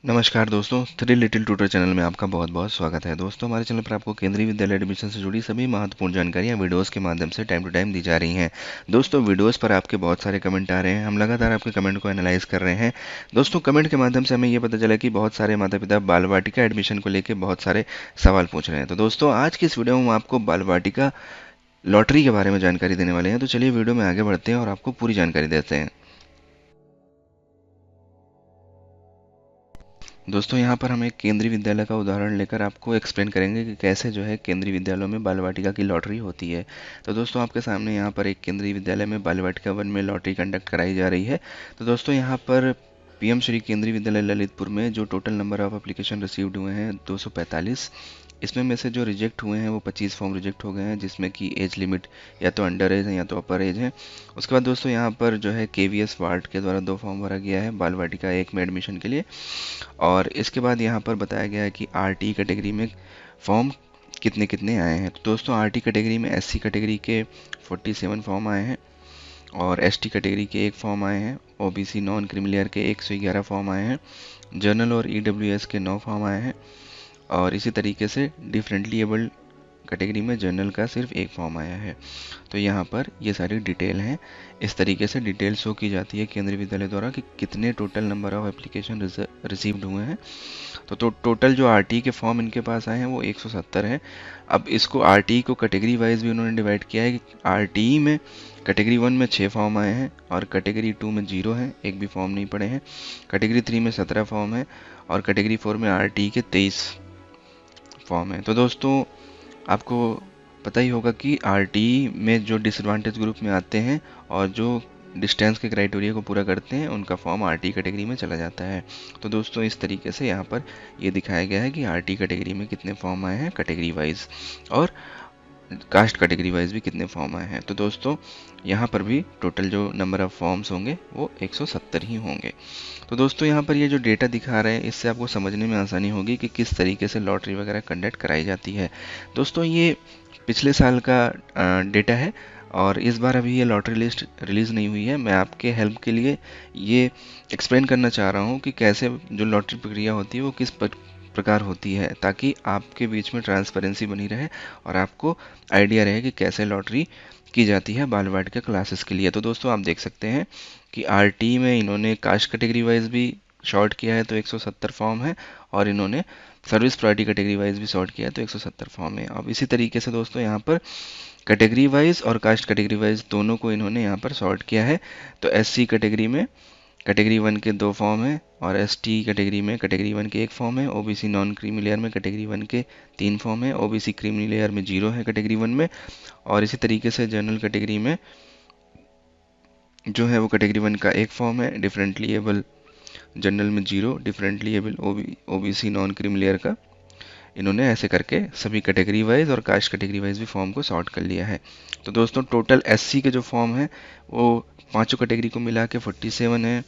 नमस्कार दोस्तों, three little tutor channel में आपका बहुत बहुत स्वागत है। दोस्तों, हमारे चैनल पर आपको केंद्रीय विद्यालय एडमिशन से जुड़ी सभी महत्वपूर्ण जानकारियां वीडियोस के माध्यम से टाइम टू टाइम दी जा रही हैं। दोस्तों, वीडियोस पर आपके बहुत सारे कमेंट आ रहे हैं, हम लगातार आपके कमेंट को एनालाइज कर रहे हैं। दोस्तों, कमेंट के माध्यम से हमें ये पता चला कि बहुत सारे माता पिता बाल वाटिका एडमिशन को लेकर बहुत सारे सवाल पूछ रहे हैं। तो दोस्तों, आज की इस वीडियो में हम आपको बाल वाटिका लॉटरी के बारे में जानकारी देने वाले हैं। तो चलिए वीडियो में आगे बढ़ते हैं और आपको पूरी जानकारी देते हैं। दोस्तों, यहाँ पर हम एक केंद्रीय विद्यालय का उदाहरण लेकर आपको एक्सप्लेन करेंगे कि कैसे जो है केंद्रीय विद्यालयों में बाल वाटिका की लॉटरी होती है। तो दोस्तों, आपके सामने यहाँ पर एक केंद्रीय विद्यालय में बाल वाटिका वन में लॉटरी कंडक्ट कराई जा रही है। तो दोस्तों, यहाँ पर पीएम श्री केंद्रीय विद्यालय ललितपुर में जो total number of application received हुए हैं 245। इसमें में से जो रिजेक्ट हुए हैं वो 25 फॉर्म रिजेक्ट हो गए हैं, जिसमें कि एज लिमिट या तो अंडर एज है या तो अपर एज है। उसके बाद दोस्तों, यहाँ पर जो है केवीएस वार्ड के द्वारा 2 फॉर्म भरा गया है बाल वाटिका 1 में एडमिशन के लिए। और इसके बाद यहाँ पर बताया गया है कि आरटी कैटेगरी में फॉर्म कितने कितने आए हैं। तो दोस्तों, आरटी कैटेगरी में एससी कैटेगरी के 47 फॉर्म आए हैं और एसटी कैटेगरी के 1 फॉर्म आए हैं। ओबीसी नॉन क्रीमी के 111 फॉर्म आए हैं। जनरल और ईडब्ल्यूएस के 9 फॉर्म आए हैं। और इसी तरीके से डिफरेंटली एबल्ड कैटेगरी में जनरल का सिर्फ 1 फॉर्म आया है। तो यहाँ पर ये सारी डिटेल हैं। इस तरीके से डिटेल शो की जाती है केंद्रीय विद्यालय द्वारा कि कितने total number of application received हुए हैं। तो टोटल जो आरटी के फॉर्म इनके पास आए हैं वो 170 हैं। अब इसको आरटी को कैटेगरी वाइज भी उन्होंने डिवाइड किया है कि आरटी में कैटेगरी 1 में 6 फॉर्म आए हैं और कैटेगरी 2 में 0 हैं, एक भी फॉर्म नहीं पड़े हैं। कैटेगरी 3 में 17 फॉर्म है और कैटेगरी 4 में आरटी के 23 फॉर्म है। तो दोस्तों, आपको पता ही होगा कि आरटी में जो डिसएडवांटेज ग्रुप में आते हैं और जो डिस्टेंस के क्राइटेरिया को पूरा करते हैं उनका फॉर्म आरटी कैटेगरी में चला जाता है। तो दोस्तों, इस तरीके से यहाँ पर ये दिखाया गया है कि आरटी कैटेगरी में कितने फॉर्म आए हैं कैटेगरी वाइज, और कास्ट कैटेगरी वाइज भी कितने फॉर्म आए हैं। तो दोस्तों, यहाँ पर भी टोटल जो नंबर ऑफ फॉर्म्स होंगे वो 170 ही होंगे। तो दोस्तों, यहाँ पर ये जो डेटा दिखा रहे हैं इससे आपको समझने में आसानी होगी कि किस तरीके से लॉटरी वगैरह कंडक्ट कराई जाती है। दोस्तों, ये पिछले साल का डेटा है और इस बार अभी ये लॉटरी लिस्ट रिलीज़ नहीं हुई है। मैं आपके हेल्प के लिए ये एक्सप्लेन करना चाह रहा हूँ कि कैसे जो लॉटरी प्रक्रिया होती है वो किस प्रकार होती है, ताकि आपके बीच में ट्रांसपेरेंसी बनी रहे और आपको आइडिया रहे कि कैसे लॉटरी की जाती है बाल वाटिका क्लासेस के लिए। तो दोस्तों, आप देख सकते हैं कि आरटी में इन्होंने कास्ट कैटेगरी वाइज भी शॉर्ट किया है तो 170 फॉर्म है, और इन्होंने सर्विस प्रायोरिटी कैटेगरी वाइज भी शॉर्ट किया है तो 170 फॉर्म है। अब इसी तरीके से दोस्तों, यहाँ पर कैटेगरी वाइज और कास्ट कैटेगरी वाइज दोनों को इन्होंने यहाँ पर शॉर्ट किया है। तो एससी कैटेगरी में कैटेगरी 1 के 2 फॉर्म है और एसटी कैटेगरी में कैटेगरी 1 के 1 फॉर्म है। ओबीसी नॉन क्रीमी लेयर में कैटेगरी 1 के 3 फॉर्म है। ओबीसी क्रीमी लेयर में 0 है कैटेगरी 1 में। और इसी तरीके से जनरल कैटेगरी में जो है वो कैटेगरी 1 का 1 फॉर्म है। डिफरेंटली एबल जनरल में 0, differently able OBC non creamy layer का। इन्होंने ऐसे करके सभी कैटेगरी वाइज और कास्ट कैटेगरी वाइज भी फॉर्म को सॉर्ट कर लिया है। तो दोस्तों, टोटल एससी के जो फॉर्म है वो पांचों कैटेगरी को मिला के 47 है।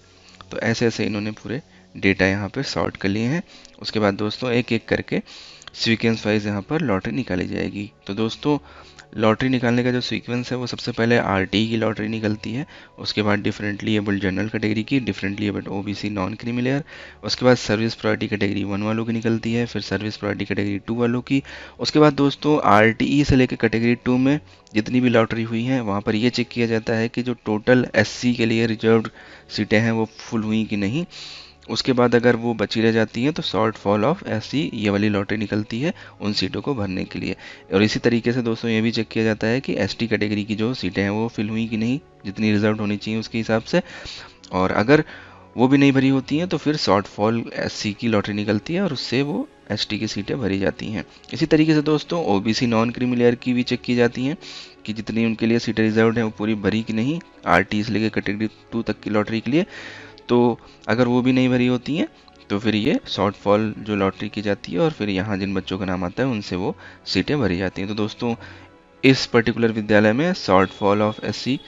तो ऐसे ऐसे इन्होंने पूरे डेटा यहाँ पे सॉर्ट कर लिए हैं। उसके बाद दोस्तों, एक एक करके सीक्वेंस वाइज यहाँ पर लॉटरी निकाली जाएगी। तो दोस्तों, लॉटरी निकालने का जो सीक्वेंस है वो सबसे पहले आरटी की लॉटरी निकलती है। उसके बाद डिफरेंटली एबल्ड जनरल कैटेगरी की, differently abled OBC non creamy layer. उसके बाद सर्विस प्रायोरिटी कैटेगरी 1 वालों की निकलती है, फिर सर्विस प्रायोरिटी कैटेगरी 2 वालों की। उसके बाद दोस्तों, आरटीई से लेकर कैटेगरी 2 में जितनी भी लॉटरी हुई हैं वहाँ पर ये चेक किया जाता है कि जो टोटल एससी के लिए रिजर्व्ड सीटें हैं वो फुल हुई कि नहीं। उसके बाद अगर वो बची रह जाती हैं तो शॉर्ट फॉल ऑफ एससी ये वाली लॉटरी निकलती है उन सीटों को भरने के लिए। और इसी तरीके से दोस्तों, ये भी चेक किया जाता है कि एसटी कैटेगरी की जो सीटें हैं वो फिल हुई कि नहीं, जितनी रिजर्व होनी चाहिए उसके हिसाब से। और अगर वो भी नहीं भरी होती हैं तो फिर शॉर्ट फॉल एससी की लॉटरी निकलती है और उससे वो एसटी की सीटें भरी जाती हैं। इसी तरीके से दोस्तों, ओबीसी नॉन क्रीमी लेयर की भी चेक की जाती हैं कि जितनी उनके लिए सीटें रिजर्व हैं वो पूरी भरी कि नहीं, आरटी से लेकर कैटेगरी 2 तक की लॉटरी के लिए। तो अगर वो भी नहीं भरी होती हैं तो फिर ये शॉर्ट फॉल जो लॉटरी की जाती है और फिर यहाँ जिन बच्चों का नाम आता है उनसे वो सीटें भरी जाती हैं। तो दोस्तों, इस पर्टिकुलर विद्यालय में शॉर्ट फॉल ऑफ एससी,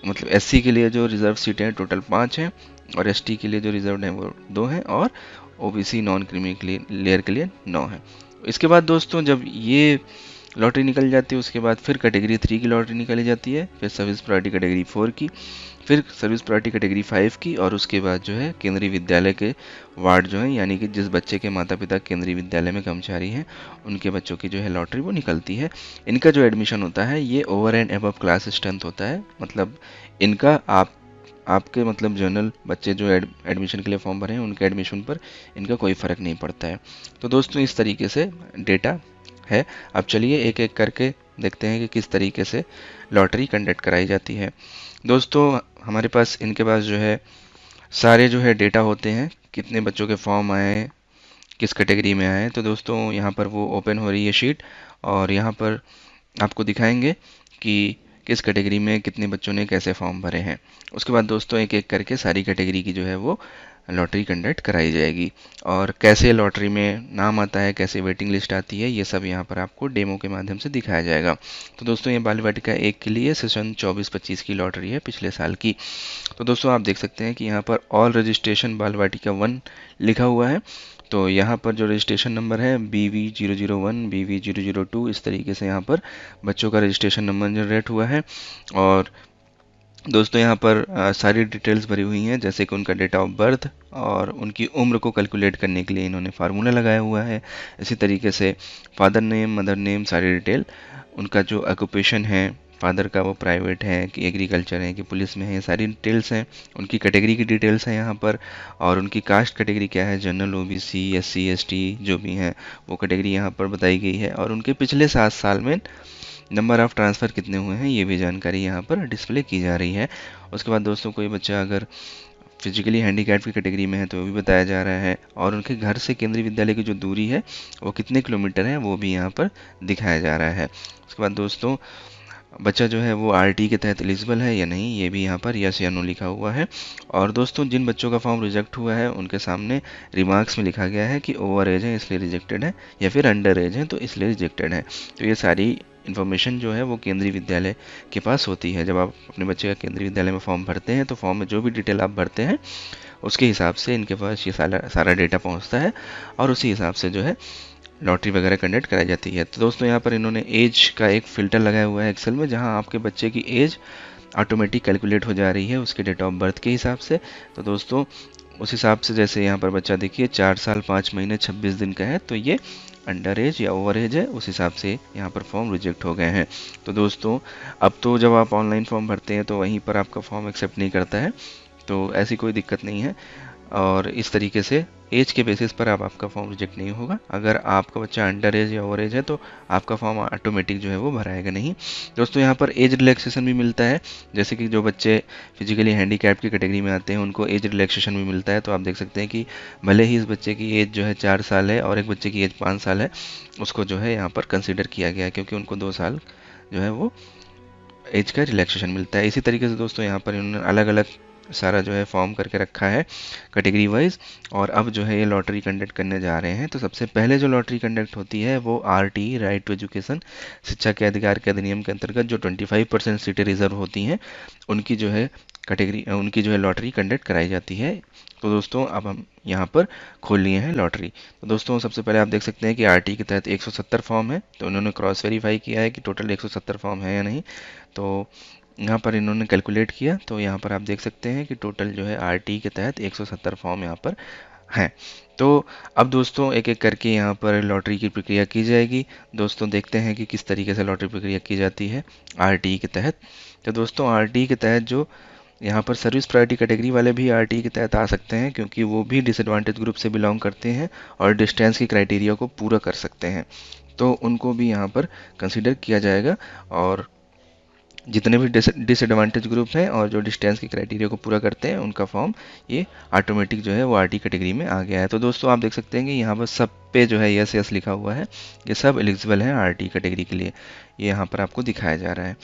मतलब एससी के लिए जो रिजर्व सीटें हैं टोटल 5 हैं और एसटी के लिए जो रिजर्व हैं वो 2 हैं और ओबीसी नॉन क्रीमी लेयर के लिए 9 हैं। इसके बाद दोस्तों, जब ये लॉटरी निकल जाती है उसके बाद फिर कैटेगरी 3 की लॉटरी निकाली जाती है, फिर सर्विस प्रायोरिटी कैटेगरी 4 की, फिर सर्विस प्रायोरिटी कैटेगरी 5 की, और उसके बाद जो है केंद्रीय विद्यालय के वार्ड जो है, यानी कि जिस बच्चे के माता पिता केंद्रीय विद्यालय में कर्मचारी हैं उनके बच्चों की जो है लॉटरी वो निकलती है। इनका जो एडमिशन होता है ये over and above class strength होता है, मतलब इनका आपके मतलब जनरल बच्चे जो एडमिशन के लिए फॉर्म भरे हैं उनके एडमिशन पर इनका कोई फ़र्क नहीं पड़ता है। तो दोस्तों इस तरीके से डेटा है। अब चलिए एक एक करके देखते हैं कि किस तरीके से लॉटरी कंडक्ट कराई जाती है। दोस्तों हमारे पास इनके पास जो है सारे जो है डेटा होते हैं, कितने बच्चों के फॉर्म आए हैं, किस कैटेगरी में आए हैं। तो दोस्तों यहाँ पर वो ओपन हो रही है शीट, और यहाँ पर आपको दिखाएंगे कि किस कैटेगरी में कितने बच्चों ने कैसे फॉर्म भरे हैं। उसके बाद दोस्तों एक एक करके सारी कैटेगरी की जो है वो लॉटरी कंडक्ट कराई जाएगी, और कैसे लॉटरी में नाम आता है, कैसे वेटिंग लिस्ट आती है, ये सब यहाँ पर आपको डेमो के माध्यम से दिखाया जाएगा। तो दोस्तों ये बाल वाटिका 1 के लिए सेशन 24-25 की लॉटरी है, पिछले साल की। तो दोस्तों आप देख सकते हैं कि यहाँ पर ऑल रजिस्ट्रेशन बाल वाटिका 1 लिखा हुआ है। तो यहाँ पर जो रजिस्ट्रेशन नंबर है BV001 BV002 इस तरीके से यहाँ पर बच्चों का रजिस्ट्रेशन नंबर जनरेट हुआ है। और दोस्तों यहाँ पर सारी डिटेल्स भरी हुई हैं, जैसे कि उनका डेट ऑफ बर्थ और उनकी उम्र को कैलकुलेट करने के लिए इन्होंने फार्मूला लगाया हुआ है। इसी तरीके से फादर नेम, मदर नेम, सारी डिटेल, उनका जो ऑक्यूपेशन है, फादर का वो प्राइवेट है कि एग्रीकल्चर है कि पुलिस में है, ये सारी डिटेल्स हैं। उनकी कैटेगरी की डिटेल्स हैं यहाँ पर, और उनकी कास्ट कैटेगरी क्या है, जनरल, OBC, SC ST जो भी हैं वो कैटेगरी यहाँ पर बताई गई है। और उनके पिछले 7 साल में नंबर ऑफ़ ट्रांसफ़र कितने हुए हैं ये भी जानकारी यहाँ पर डिस्प्ले की जा रही है। उसके बाद दोस्तों कोई बच्चा अगर फिजिकली हैंडीकैप की कैटेगरी में है तो वो भी बताया जा रहा है, और उनके घर से केंद्रीय विद्यालय की जो दूरी है वो कितने किलोमीटर है वो भी यहाँ पर दिखाया जा रहा है। उसके बाद दोस्तों बच्चा जो है वो RT के तहत एलिजिबल है या नहीं, ये भी यहाँ पर यस या नो लिखा हुआ है। और दोस्तों जिन बच्चों का फॉर्म रिजेक्ट हुआ है उनके सामने रिमार्क्स में लिखा गया है कि ओवर एज है इसलिए रिजेक्टेड है, या फिर अंडर एज है तो इसलिए रिजेक्टेड है। तो ये सारी इन्फॉर्मेशन जो है वो केंद्रीय विद्यालय के पास होती है। जब आप अपने बच्चे का केंद्रीय विद्यालय में फॉर्म भरते हैं तो फॉर्म में जो भी डिटेल आप भरते हैं उसके हिसाब से इनके पास ये सारा डेटा पहुँचता है, और उसी हिसाब से जो है लॉटरी वगैरह कंडक्ट कराई जाती है। तो दोस्तों यहाँ पर इन्होंने एज का एक फ़िल्टर लगाया हुआ है एक्सेल में, जहाँ आपके बच्चे की एज ऑटोमेटिक कैलकुलेट हो जा रही है उसके डेट ऑफ बर्थ के हिसाब से। तो दोस्तों उस हिसाब से जैसे यहाँ पर बच्चा देखिए 4 साल 5 महीने 26 दिन का है, तो ये अंडर एज या ओवर एज है, उस हिसाब से यहाँ पर फॉर्म रिजेक्ट हो गए हैं। तो दोस्तों अब तो जब आप ऑनलाइन फॉर्म भरते हैं तो वहीं पर आपका फॉर्म एक्सेप्ट नहीं करता है, तो ऐसी कोई दिक्कत नहीं है। और इस तरीके से एज के बेसिस पर आपका फॉर्म रिजेक्ट नहीं होगा। अगर आपका बच्चा अंडर एज या ओवर एज है तो आपका फॉर्म ऑटोमेटिक जो है वो भराएगा नहीं। दोस्तों यहाँ पर एज रिलैक्सेशन भी मिलता है, जैसे कि जो बच्चे फिजिकली हैंडीकैप की कैटेगरी में आते हैं उनको एज रिलैक्सेशन भी मिलता है। तो आप देख सकते हैं कि भले ही इस बच्चे की एज जो है 4 साल है और एक बच्चे की एज 5 साल है, उसको जो है यहाँ पर कंसिडर किया गया है क्योंकि उनको 2 साल जो है वो एज का रिलैक्सेशन मिलता है। इसी तरीके से दोस्तों यहाँ पर इन्होंने अलग अलग सारा जो है फॉर्म करके रखा है कैटेगरी वाइज, और अब जो है ये लॉटरी कंडक्ट करने जा रहे हैं। तो सबसे पहले जो लॉटरी कंडक्ट होती है वो RT राइट टू एजुकेशन शिक्षा के अधिकार के अधिनियम के अंतर्गत जो 25% सीटें रिजर्व होती हैं उनकी जो है उनकी जो है लॉटरी कंडक्ट कराई जाती है। तो दोस्तों अब हम यहाँ पर खोल लिए हैं लॉटरी। तो दोस्तों सबसे पहले आप देख सकते हैं कि RT के तहत 170 फॉर्म है, तो उन्होंने क्रॉस वेरीफाई किया है कि टोटल 170 फॉर्म है या नहीं। तो यहाँ पर इन्होंने कैलकुलेट किया, तो यहाँ पर आप देख सकते हैं कि टोटल जो है RT के तहत 170 फॉर्म यहाँ पर हैं। तो अब दोस्तों एक एक करके यहाँ पर लॉटरी की प्रक्रिया की जाएगी। दोस्तों देखते हैं कि किस तरीके से लॉटरी प्रक्रिया की जाती है RT के तहत। तो दोस्तों RT के तहत जो यहाँ पर सर्विस प्रायोरिटी कैटेगरी वाले भी RT के तहत आ सकते हैं, क्योंकि वो भी डिसएडवांटेज ग्रुप से बिलोंग करते हैं और डिस्टेंस की क्राइटेरिया को पूरा कर सकते हैं, तो उनको भी यहाँ पर कंसिडर किया जाएगा। और जितने भी डिसएडवांटेज ग्रुप हैं और जो डिस्टेंस की क्राइटेरिया को पूरा करते हैं उनका फॉर्म ये ऑटोमेटिक जो है वो RT कैटेगरी में आ गया है। तो दोस्तों आप देख सकते हैं कि यहाँ पर सब पे जो है यस यस लिखा हुआ है, ये सब एलिजिबल हैं RT कैटेगरी के लिए, ये यहाँ पर आपको दिखाया जा रहा है।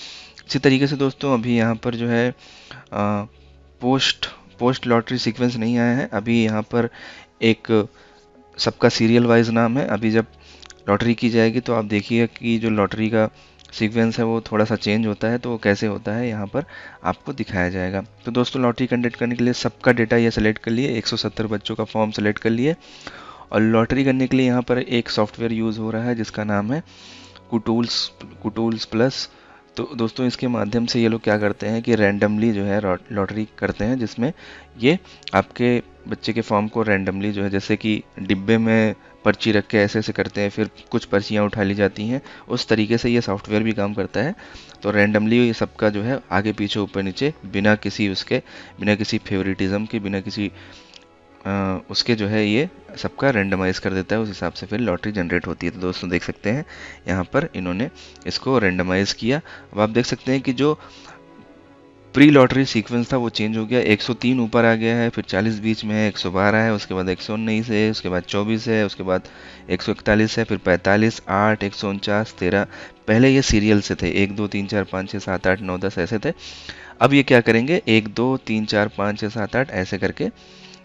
इसी तरीके से दोस्तों अभी यहाँ पर जो है पोस्ट लॉटरी सीक्वेंस नहीं आया है। अभी यहाँ पर एक सबका सीरियल वाइज नाम है। अभी जब लॉटरी की जाएगी तो आप देखिए कि जो लॉटरी का सीक्वेंस है वो थोड़ा सा चेंज होता है, तो वो कैसे होता है यहाँ पर आपको दिखाया जाएगा। तो दोस्तों लॉटरी कंडक्ट करने के लिए सबका डेटा ये सेलेक्ट कर लिए, 170 बच्चों का फॉर्म सेलेक्ट कर लिए, और लॉटरी करने के लिए यहाँ पर एक सॉफ्टवेयर यूज़ हो रहा है जिसका नाम है कुटूल्स प्लस तो दोस्तों इसके माध्यम से ये लोग क्या करते हैं कि रैंडमली जो है लॉटरी करते हैं, जिसमें ये आपके बच्चे के फॉर्म को रैंडमली जो है, जैसे कि डिब्बे में पर्ची रख के ऐसे ऐसे करते हैं, फिर कुछ पर्चियाँ उठा ली जाती हैं, उस तरीके से ये सॉफ्टवेयर भी काम करता है। तो रैंडमली ये सबका जो है आगे पीछे ऊपर नीचे बिना किसी फेवरेटिज्म के, बिना किसी उसके जो है ये सबका रेंडमाइज कर देता है, उस हिसाब से फिर लॉटरी जनरेट होती है। तो दोस्तों देख सकते हैं यहाँ पर इन्होंने इसको रेंडमाइज किया। अब आप देख सकते हैं कि जो प्री लॉटरी सीक्वेंस था वो चेंज हो गया, 103 ऊपर आ गया है, फिर 40 बीच में है, 112 है, उसके बाद 119 है, उसके बाद 24 है, उसके बाद 141 है, फिर 45, 8, 149, 13। पहले ये सीरियल से थे, 1 2 3 4 5 6 7 8 9 10 ऐसे थे। अब ये क्या करेंगे, 1 2 3 4 5 6 7 8 ऐसे करके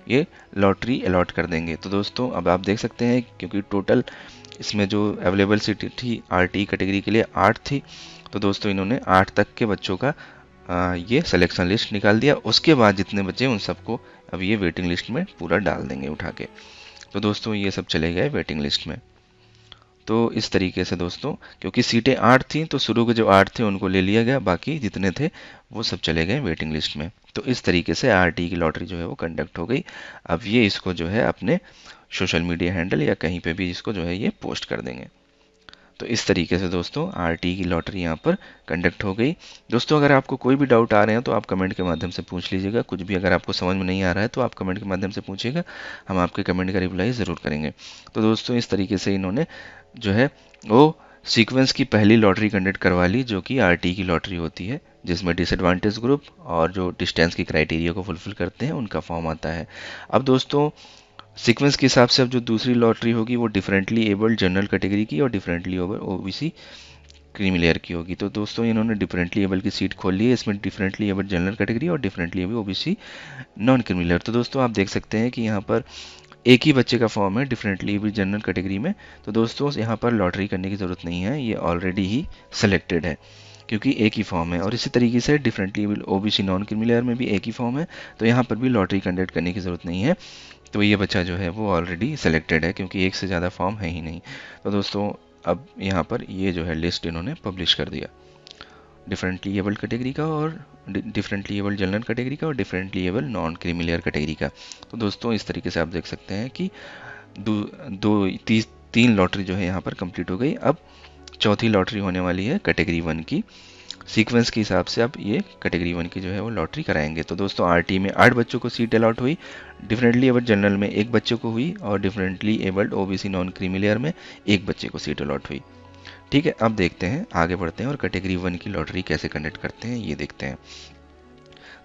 ये लॉटरी अलॉट कर देंगे। तो दोस्तों अब आप देख सकते हैं, क्योंकि टोटल इसमें जो अवेलेबल सीट थी आरटी कैटेगरी के लिए 8 थी, तो दोस्तों इन्होंने 8 तक के बच्चों का ये सिलेक्शन लिस्ट निकाल दिया। उसके बाद जितने बच्चे उन सबको अब ये वेटिंग लिस्ट में पूरा डाल देंगे उठा के। तो दोस्तों ये सब चले गए वेटिंग लिस्ट में। तो इस तरीके से दोस्तों, क्योंकि सीटें 8 थी तो शुरू के जो 8 थे उनको ले लिया गया, बाकी जितने थे वो सब चले गए वेटिंग लिस्ट में। तो इस तरीके से आरटी की लॉटरी जो है वो कंडक्ट हो गई। अब ये इसको जो है अपने सोशल मीडिया हैंडल या कहीं पे भी इसको जो है ये पोस्ट कर देंगे। तो इस तरीके से दोस्तों आरटी की लॉटरी यहाँ पर कंडक्ट हो गई। दोस्तों अगर आपको कोई भी डाउट आ रहे हैं तो आप कमेंट के माध्यम से पूछ लीजिएगा। कुछ भी अगर आपको समझ में नहीं आ रहा है तो आप कमेंट के माध्यम से पूछिएगा, हम आपके कमेंट का रिप्लाई ज़रूर करेंगे। तो दोस्तों इस तरीके से इन्होंने जो है वो सीक्वेंस की पहली लॉटरी कंडक्ट करवा ली, जो कि आरटी की लॉटरी होती है, जिसमें डिसएडवांटेज ग्रुप और जो डिस्टेंस की क्राइटेरिया को फुलफिल करते हैं उनका फॉर्म आता है। अब दोस्तों सीक्वेंस के हिसाब से अब जो दूसरी लॉटरी होगी वो डिफरेंटली एबल्ड जनरल कैटेगरी की और डिफरेंटली ओबीसी क्रीमी लेयर की होगी। तो दोस्तों इन्होंने डिफरेंटली एबल की सीट खोल ली है, इसमें डिफरेंटली एबल्ड जनरल कैटेगरी और differently able OBC non creamy layer. तो दोस्तों आप देख सकते हैं कि यहाँ पर एक ही बच्चे का फॉर्म है डिफरेंटली एबल जनरल कैटेगरी में। तो दोस्तों यहाँ पर लॉटरी करने की ज़रूरत नहीं है, ये ऑलरेडी ही सेलेक्टेड है क्योंकि एक ही फॉर्म है। और इसी तरीके से differently able OBC non creamy layer में भी एक ही फॉर्म है, तो यहाँ पर भी लॉटरी कंडक्ट करने की ज़रूरत नहीं है। तो ये बच्चा जो है वो ऑलरेडी सेलेक्टेड है क्योंकि एक से ज़्यादा फॉर्म है ही नहीं। तो दोस्तों अब यहाँ पर ये जो है लिस्ट इन्होंने पब्लिश कर दिया डिफरेंटली एबल्ड कैटेगरी का और डिफरेंटली एबल्ड जनरल कैटेगरी का और differently abled non creamy layer category का। तो दोस्तों इस तरीके से आप देख सकते हैं कि तीन लॉटरी जो है यहाँ पर कंप्लीट हो गई। अब चौथी लॉटरी होने वाली है कैटेगरी 1 की। सीक्वेंस के हिसाब से अब ये कैटेगरी 1 की जो है वो लॉटरी कराएंगे। तो दोस्तों आरटी में 8 बच्चों को सीट अलॉट हुई, डिफरेंटली एबल्ड जनरल में 1 बच्चे को हुई और differently abled OBC non creamy layer में 1 बच्चे को सीट अलॉट हुई। ठीक है, अब देखते हैं, आगे बढ़ते हैं और कैटेगरी 1 की लॉटरी कैसे कंडक्ट करते हैं ये देखते हैं।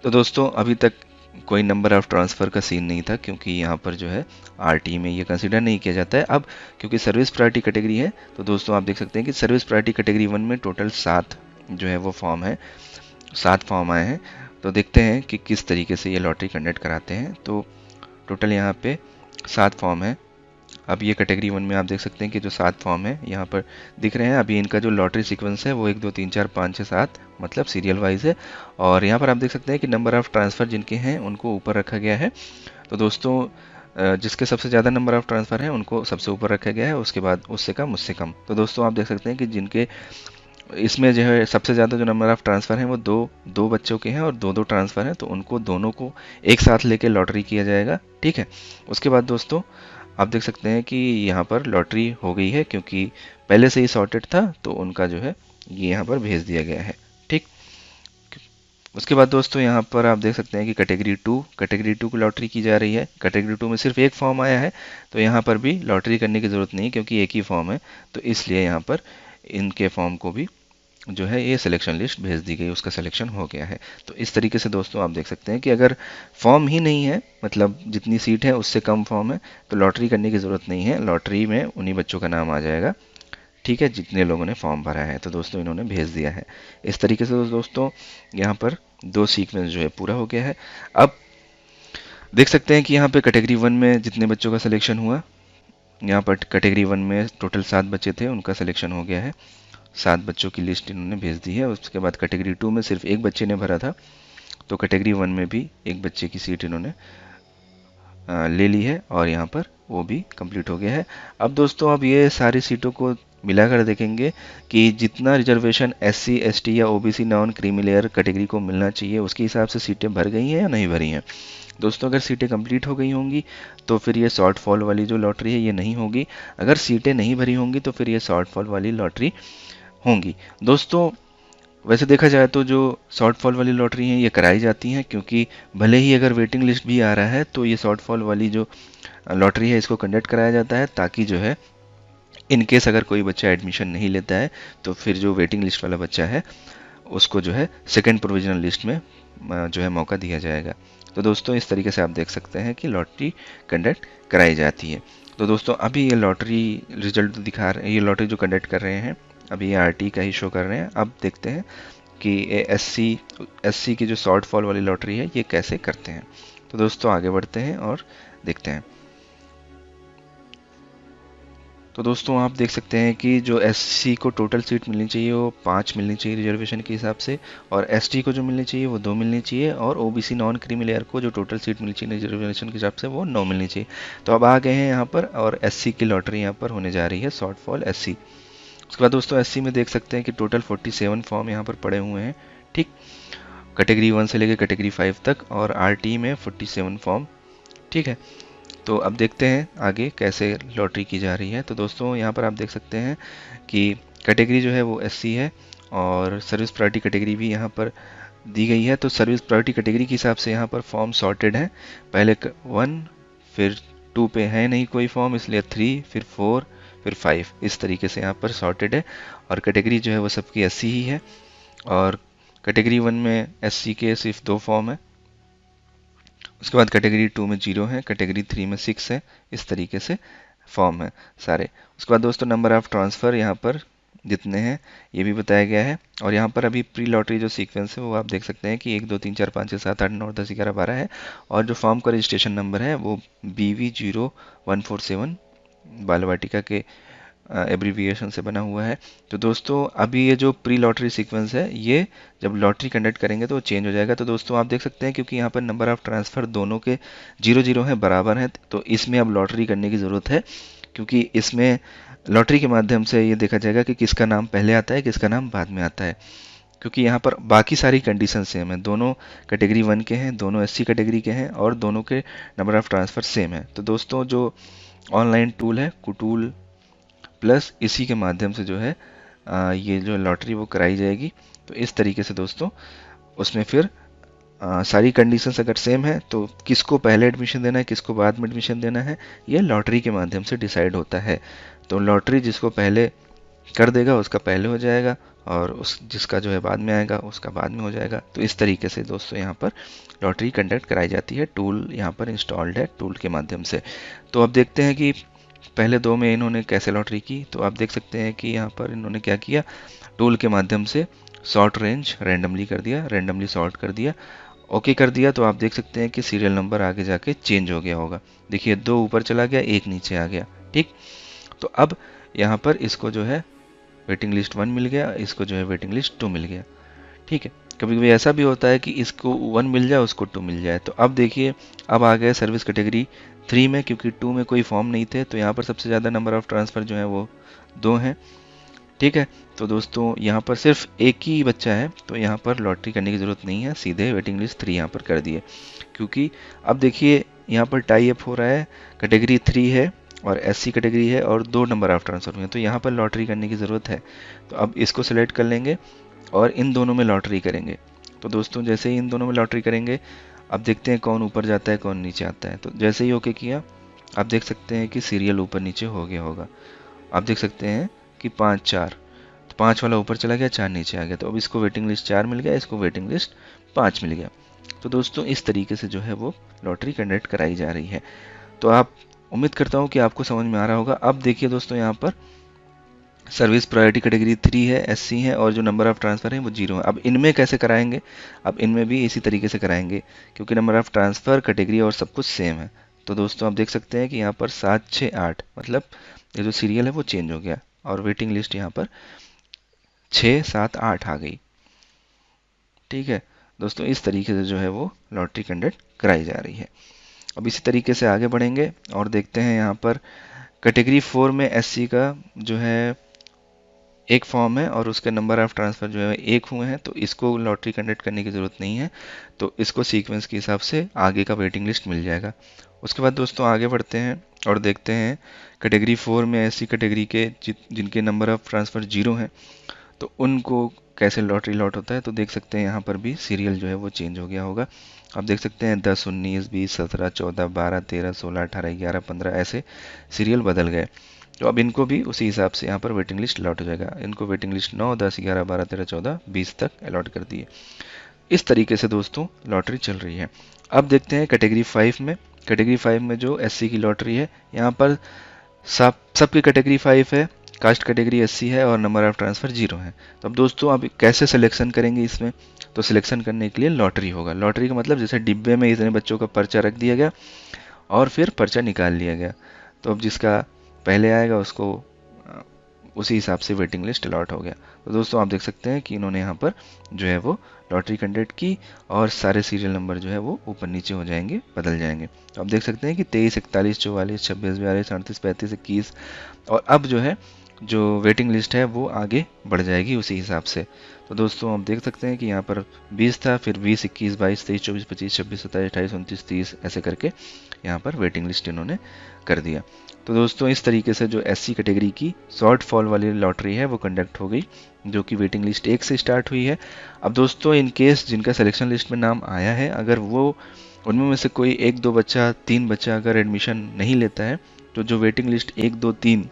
तो दोस्तों अभी तक कोई नंबर ऑफ ट्रांसफ़र का सीन नहीं था क्योंकि यहाँ पर जो है आरटी में ये कंसिडर नहीं किया जाता है। अब क्योंकि सर्विस प्रायोरिटी कैटेगरी है तो दोस्तों आप देख सकते हैं कि सर्विस प्रायोरिटी कैटेगरी 1 में टोटल 7 जो है वो फॉर्म है, 7 फॉर्म आए हैं। तो देखते हैं कि किस तरीके से ये लॉटरी कंडक्ट कराते हैं। तो टोटल यहाँ पे 7 फॉर्म है। अब ये कैटेगरी 1 में आप देख सकते हैं कि जो 7 फॉर्म है यहाँ पर दिख रहे हैं। अभी इनका जो लॉटरी सीक्वेंस है वो 1 2 3 4 5 6 7 मतलब सीरियल वाइज है। और यहाँ पर आप देख सकते हैं कि नंबर ऑफ़ ट्रांसफ़र जिनके हैं उनको ऊपर रखा गया है। तो दोस्तों जिसके सबसे ज़्यादा नंबर ऑफ़ ट्रांसफ़र हैं उनको सबसे ऊपर रखा गया है, उसके बाद उससे कम उससे कम। तो दोस्तों आप देख सकते हैं कि जिनके इसमें जो है सबसे ज़्यादा जो नंबर ऑफ़ ट्रांसफ़र हैं वो दो बच्चों के हैं और दो ट्रांसफ़र हैं, तो उनको दोनों को एक साथ लेके लॉटरी किया जाएगा। ठीक है, उसके बाद दोस्तों आप देख सकते हैं कि यहाँ पर लॉटरी हो गई है क्योंकि पहले से ही सॉर्टेड था, तो उनका जो है ये यहाँ पर भेज दिया गया है। ठीक, उसके बाद दोस्तों यहाँ पर आप देख सकते हैं कि कैटेगरी 2 की लॉटरी की जा रही है। कैटेगरी 2 में सिर्फ एक फॉर्म आया है, तो यहाँ पर भी लॉटरी करने की ज़रूरत नहीं क्योंकि एक ही फॉर्म है, तो इसलिए यहाँ पर इनके फॉर्म को भी जो है ये सिलेक्शन लिस्ट भेज दी गई, उसका सिलेक्शन हो गया है। तो इस तरीके से दोस्तों आप देख सकते हैं कि अगर फॉर्म ही नहीं है, मतलब जितनी सीट है उससे कम फॉर्म है, तो लॉटरी करने की ज़रूरत नहीं है। लॉटरी में उन्हीं बच्चों का नाम आ जाएगा, ठीक है, जितने लोगों ने फॉर्म भरा है। तो दोस्तों इन्होंने भेज दिया है। इस तरीके से दोस्तों यहाँ पर 2 सीक्वेंस जो है पूरा हो गया है। अब देख सकते हैं कि यहाँ पे कैटेगरी 1 में जितने बच्चों का सिलेक्शन हुआ, यहाँ पर कैटेगरी 1 में टोटल 7 बच्चे थे, उनका सिलेक्शन हो गया है। 7 बच्चों की लिस्ट इन्होंने भेज दी है। उसके बाद कैटेगरी 2 में सिर्फ 1 बच्चे ने भरा था, तो कैटेगरी 1 में भी 1 बच्चे की सीट इन्होंने ले ली है और यहाँ पर वो भी कंप्लीट हो गया है। अब दोस्तों अब ये सारी सीटों को मिलाकर देखेंगे कि जितना रिजर्वेशन एससी एसटी या OBC non creamy layer category को मिलना चाहिए उसके हिसाब से सीटें भर गई हैं या नहीं भरी हैं। दोस्तों अगर सीटें कंप्लीट हो गई होंगी तो फिर ये शॉर्ट फॉल वाली जो लॉटरी है ये नहीं होगी। अगर सीटें नहीं भरी होंगी तो फिर ये शॉर्ट फॉल वाली लॉटरी होंगी। दोस्तों वैसे देखा जाए तो जो शॉर्ट फॉल वाली लॉटरी हैं ये कराई जाती हैं, क्योंकि भले ही अगर वेटिंग लिस्ट भी आ रहा है तो ये शॉर्ट फॉल वाली जो लॉटरी है इसको कंडक्ट कराया जाता है, ताकि जो है इन केस अगर कोई बच्चा एडमिशन नहीं लेता है तो फिर जो वेटिंग लिस्ट वाला बच्चा है उसको जो है सेकेंड प्रोविजनल लिस्ट में जो है मौका दिया जाएगा। तो दोस्तों इस तरीके से आप देख सकते हैं कि लॉटरी कंडक्ट कराई जाती है। तो दोस्तों अभी ये लॉटरी रिजल्ट दिखा रहे हैं, ये लॉटरी जो कंडक्ट कर रहे हैं अभी ये आरटी का ही शो कर रहे हैं। अब देखते हैं कि एससी की जो शॉर्ट फॉल वाली लॉटरी है ये कैसे करते हैं। तो दोस्तों आगे बढ़ते हैं और देखते हैं। तो दोस्तों आप देख सकते हैं कि जो एससी को टोटल सीट मिलनी चाहिए वो 5 मिलनी चाहिए रिजर्वेशन के हिसाब से, और एसटी को जो मिलनी चाहिए वो 2 मिलनी चाहिए, और ओबीसी नॉन क्रीमी लेयर को जो टोटल सीट मिलनी चाहिए रिजर्वेशन के हिसाब से वो 9 मिलनी चाहिए। तो अब आ गए हैं यहाँ पर, और एससी की लॉटरी यहाँ पर होने जा रही है शॉर्ट फॉल एससी। उसके बाद दोस्तों एससी में देख सकते हैं कि टोटल 47 फॉर्म यहाँ पर पड़े हुए हैं, ठीक, कैटेगरी 1 से लेकर कैटेगरी 5 तक, और आरटी में 47 फॉर्म, ठीक है। तो अब देखते हैं आगे कैसे लॉटरी की जा रही है। तो दोस्तों यहाँ पर आप देख सकते हैं कि कैटेगरी जो है वो एससी है, और सर्विस प्रायोरिटी कैटेगरी भी यहाँ पर दी गई है। तो सर्विस प्रायोरिटी कैटेगरी के हिसाब से यहाँ पर फॉर्म सॉर्टेड है, पहले 1 फिर 2 पे है नहीं कोई फॉर्म, इसलिए 3 फिर 4 फिर 5, इस तरीके से यहाँ पर सॉर्टेड है। और कैटेगरी जो है वो सबकी एससी ही है, और कैटेगरी 1 में एससी के सिर्फ 2 फॉर्म है, उसके बाद कैटेगरी 2 में 0 है, कैटेगरी 3 में 6 है, इस तरीके से फॉर्म है सारे। उसके बाद दोस्तों नंबर ऑफ ट्रांसफ़र यहाँ पर जितने हैं ये भी बताया गया है, और यहाँ पर अभी प्री लॉटरी जो सीक्वेंस है वो आप देख सकते हैं कि 1 2 3 4 5 6 7 8 9 10 11 12 है, और जो फॉर्म का रजिस्ट्रेशन नंबर है वो BV0147 बाल वाटिका के एब्रीविएशन से बना हुआ है। तो दोस्तों अभी ये जो प्री लॉटरी सीक्वेंस है ये जब लॉटरी कंडक्ट करेंगे तो वो चेंज हो जाएगा। तो दोस्तों आप देख सकते हैं क्योंकि यहाँ पर नंबर ऑफ ट्रांसफ़र दोनों के 0 0 है, बराबर हैं, तो इसमें अब लॉटरी करने की ज़रूरत है, क्योंकि इसमें लॉटरी के माध्यम से ये देखा जाएगा कि किसका नाम पहले आता है किसका नाम बाद में आता है, क्योंकि यहाँ पर बाकी सारी कंडीशन सेम है, दोनों कैटेगरी 1 के हैं, दोनों एससी कैटेगरी के हैं, और दोनों के नंबर ऑफ ट्रांसफ़र सेम है। तो दोस्तों जो ऑनलाइन टूल है कुटूल प्लस, इसी के माध्यम से जो है ये जो लॉटरी वो कराई जाएगी। तो इस तरीके से दोस्तों उसमें फिर सारी कंडीशंस अगर सेम है तो किसको पहले एडमिशन देना है किसको बाद में एडमिशन देना है ये लॉटरी के माध्यम से डिसाइड होता है। तो लॉटरी जिसको पहले कर देगा उसका पहले हो जाएगा, और उस जिसका जो है बाद में आएगा उसका बाद में हो जाएगा। तो इस तरीके से दोस्तों यहाँ पर लॉटरी कंडक्ट कराई जाती है, टूल यहाँ पर इंस्टॉल्ड है टूल के माध्यम से। तो अब देखते हैं कि पहले 2 में इन्होंने कैसे लॉटरी की। तो आप देख सकते हैं कि यहाँ पर इन्होंने क्या किया, टूल के माध्यम से शॉर्ट रेंज रैंडमली कर दिया, रैंडमली सॉर्ट कर दिया, ओके कर दिया। तो आप देख सकते हैं कि सीरियल नंबर आगे जाके चेंज हो गया होगा, देखिए 2 ऊपर चला गया 1 नीचे आ गया, ठीक। तो अब यहाँ पर इसको जो है वेटिंग लिस्ट 1 मिल गया, इसको जो है वेटिंग लिस्ट 2 मिल गया, ठीक है। कभी कभी ऐसा भी होता है कि इसको 1 मिल जाए उसको 2 मिल जाए। तो अब देखिए अब आ गए सर्विस कैटेगरी 3 में, क्योंकि 2 में कोई फॉर्म नहीं थे, तो यहाँ पर सबसे ज़्यादा नंबर ऑफ़ ट्रांसफ़र जो है वो 2 हैं, ठीक है। तो दोस्तों यहाँ पर सिर्फ एक ही बच्चा है, तो यहाँ पर लॉटरी करने की ज़रूरत नहीं है, सीधे वेटिंग लिस्ट 3 यहाँ पर कर दिए, क्योंकि अब देखिए यहाँ पर टाई अप हो रहा है, कैटेगरी 3 है और एससी कैटेगरी है और 2 नंबर ऑफ ट्रांसफ़र हुए हैं, तो यहाँ पर लॉटरी करने की ज़रूरत है। तो अब इसको सेलेक्ट कर लेंगे और इन दोनों में लॉटरी करेंगे। तो दोस्तों जैसे ही इन दोनों में लॉटरी करेंगे अब देखते हैं कौन ऊपर जाता है कौन नीचे आता है। तो जैसे ही ओके किया आप देख सकते हैं कि सीरियल ऊपर नीचे हो गया होगा, आप देख सकते हैं कि 5 4, तो 5 वाला ऊपर चला गया 4 नीचे आ गया। तो अब इसको वेटिंग लिस्ट 4 मिल गया, इसको वेटिंग लिस्ट 5 मिल गया। तो दोस्तों इस तरीके से जो है वो लॉटरी कंडक्ट कराई जा रही है। तो आप उम्मीद करता हूँ कि आपको समझ में आ रहा होगा। अब देखिए दोस्तों यहाँ पर सर्विस प्रायोरिटी कैटेगरी 3 है, एससी है, और जो नंबर ऑफ़ ट्रांसफ़र है वो 0 है। अब इनमें कैसे कराएंगे, अब इनमें भी इसी तरीके से कराएंगे, क्योंकि नंबर ऑफ़ ट्रांसफ़र कैटेगरी और सब कुछ सेम है। तो दोस्तों आप देख सकते हैं कि यहाँ पर 7 6 8 मतलब ये जो सीरियल है वो चेंज हो गया, और वेटिंग लिस्ट यहाँ पर 6 7 8 आ गई, ठीक है। दोस्तों इस तरीके से जो है वो लॉटरी कंडक्ट कराई जा रही है। अब इसी तरीके से आगे बढ़ेंगे और देखते हैं यहाँ पर कैटेगरी 4 में एससी का जो है एक फॉर्म है और उसके नंबर ऑफ ट्रांसफ़र जो है एक हुए हैं, तो इसको लॉटरी कंडक्ट करने की ज़रूरत नहीं है, तो इसको सीक्वेंस के हिसाब से आगे का वेटिंग लिस्ट मिल जाएगा। उसके बाद दोस्तों आगे बढ़ते हैं और देखते हैं कैटेगरी 4 में ऐसी कैटेगरी के जिनके नंबर ऑफ ट्रांसफ़र 0 हैं, तो उनको कैसे लॉटरी लॉट होता है। तो देख सकते हैं यहाँ पर भी सीरियल जो है वो चेंज हो गया होगा। आप देख सकते हैं 10, 19, 20, 17, 14, 12, 13, 16, 18, 11, 15 ऐसे सीरियल बदल गए। तो अब इनको भी उसी हिसाब से यहाँ पर वेटिंग लिस्ट अलॉट हो जाएगा। इनको वेटिंग लिस्ट 9, 10, 11, 12, 13, 14, 20 तक अलॉट कर दिए। इस तरीके से दोस्तों लॉटरी चल रही है। अब देखते हैं कैटेगरी 5 में। कैटेगरी 5 में जो एससी की लॉटरी है, यहाँ पर सबकी कैटेगरी 5 है, कास्ट कैटेगरी एससी है और नंबर ऑफ ट्रांसफ़र 0 है। तो अब दोस्तों आप कैसे सिलेक्शन करेंगे इसमें, तो सिलेक्शन करने के लिए लॉटरी होगा। लॉटरी का मतलब जैसे डिब्बे में इतने बच्चों का पर्चा रख दिया गया और फिर पर्चा निकाल लिया गया, तो अब जिसका पहले आएगा उसको उसी हिसाब से वेटिंग लिस्ट अलॉट हो गया। तो दोस्तों आप देख सकते हैं कि इन्होंने यहाँ पर जो है वो लॉटरी कंडक्ट की और सारे सीरियल नंबर जो है वो ऊपर नीचे हो जाएंगे, बदल जाएंगे। तो आप देख सकते हैं कि 23, 41, 44, 26, 42, 38, 35, 21 और अब जो है जो वेटिंग लिस्ट है वो आगे बढ़ जाएगी उसी हिसाब से। तो दोस्तों आप देख सकते हैं कि यहाँ पर 20 था, फिर 20, 21, 22, 23, 24, 25, 26, 27, 28, 29, 30 ऐसे करके यहाँ पर वेटिंग लिस्ट इन्होंने कर दिया। तो दोस्तों इस तरीके से जो एससी कैटेगरी की शॉर्ट फॉल वाली लॉटरी है वो कंडक्ट हो गई, जो कि वेटिंग लिस्ट 1 से स्टार्ट हुई है। अब दोस्तों इन केस जिनका सिलेक्शन लिस्ट में नाम आया है, अगर वो उनमें में से कोई 1, 2 बच्चा, 3 बच्चा अगर एडमिशन नहीं लेता है, तो जो वेटिंग लिस्ट 1, 2, 3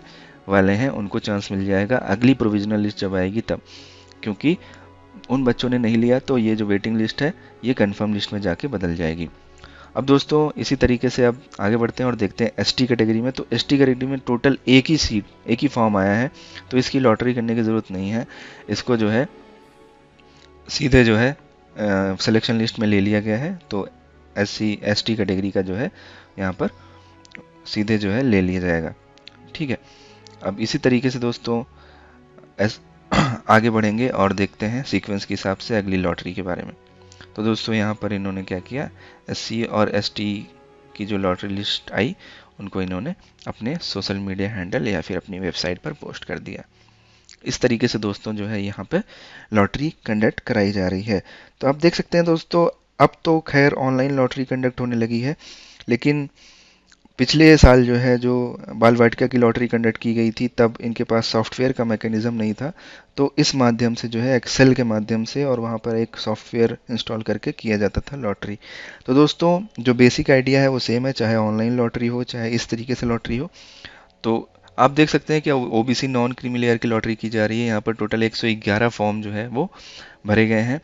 वाले हैं उनको चांस मिल जाएगा अगली प्रोविजनल लिस्ट जब आएगी तब, क्योंकि उन बच्चों ने नहीं लिया तो ये जो वेटिंग लिस्ट है ये कंफर्म लिस्ट में जाके बदल जाएगी। अब दोस्तों इसी तरीके से अब आगे बढ़ते हैं और देखते हैं एसटी कैटेगरी में। तो एसटी कैटेगरी में टोटल एक ही सीट, एक ही फॉर्म आया है, तो इसकी लॉटरी करने की ज़रूरत नहीं है। इसको जो है सीधे जो है सिलेक्शन लिस्ट में ले लिया गया है, तो एसटी कैटेगरी का जो है यहाँ पर सीधे जो है ले लिया जाएगा। ठीक है, अब इसी तरीके से दोस्तों आगे बढ़ेंगे और देखते हैं सीक्वेंस के हिसाब से अगली लॉटरी के बारे में। तो दोस्तों यहाँ पर इन्होंने क्या किया, एससी और एसटी की जो लॉटरी लिस्ट आई उनको इन्होंने अपने सोशल मीडिया हैंडल या फिर अपनी वेबसाइट पर पोस्ट कर दिया। इस तरीके से दोस्तों जो है यहाँ पे लॉटरी कंडक्ट कराई जा रही है। तो आप देख सकते हैं दोस्तों, अब तो खैर ऑनलाइन लॉटरी कंडक्ट होने लगी है, लेकिन पिछले साल जो है जो बाल वाटिका की लॉटरी कंडक्ट की गई थी तब इनके पास सॉफ्टवेयर का मैकेनिज्म नहीं था, तो इस माध्यम से जो है एक्सेल के माध्यम से और वहाँ पर एक सॉफ्टवेयर इंस्टॉल करके किया जाता था लॉटरी। तो दोस्तों जो बेसिक आइडिया है वो सेम है, चाहे ऑनलाइन लॉटरी हो चाहे इस तरीके से लॉटरी हो। तो आप देख सकते हैं कि ओबीसी नॉन क्रीमी लेयर की लॉटरी की जा रही है। यहाँ पर टोटल 111 फॉर्म जो है वो भरे गए हैं